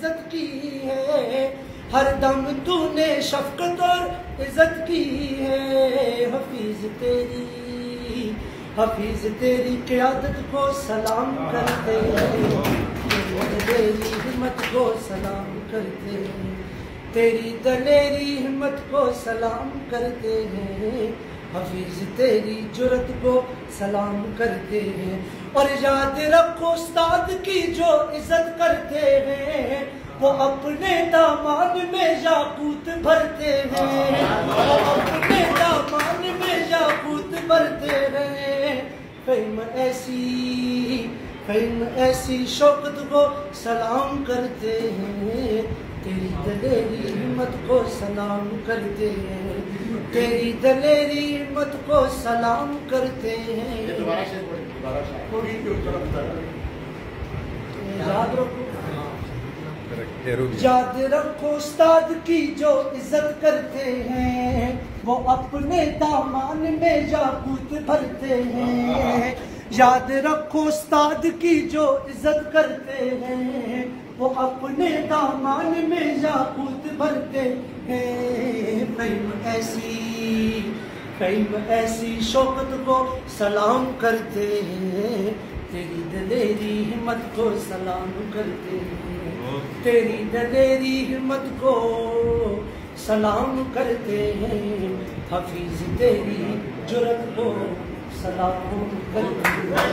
इज्जत की है, हर दम तूने शफकत और इज्जत की है। हफीज तेरी क़यादत को सलाम करते हैं, तेरी हिम्मत को सलाम करते हैं, तेरी दलेरी हिम्मत को सलाम करते हैं। हफीज तेरी जुर्रत को सलाम करते हैं। और याद रखो उस्ताद की जो इज्जत करते हैं, वो अपने दामन में याकूत भरते हैं, वो अपने दामन में याकूत भरते हैं। फ़हिम ऐसी शौकत को सलाम करते हैं, तेरी दलेरी हिम्मत को सलाम करते हैं, तेरी दलेरी हिम्मत को सलाम करते हैं। याद रखो उस्ताद की जो इज्जत करते हैं, वो अपने दामन में याकूत भरते हैं। याद रखो उस्ताद की जो इज्जत करते हैं, वो अपने दामन में याकूत भरते हैं। फ़हिम ऐसी शौकत को सलाम करते हैं, तेरी दलेरी हिम्मत को सलाम करते हैं, तेरी दलेरी हिम्मत को सलाम करते हैं। हफीज तेरी जुर्रत को सलाम करते हैं।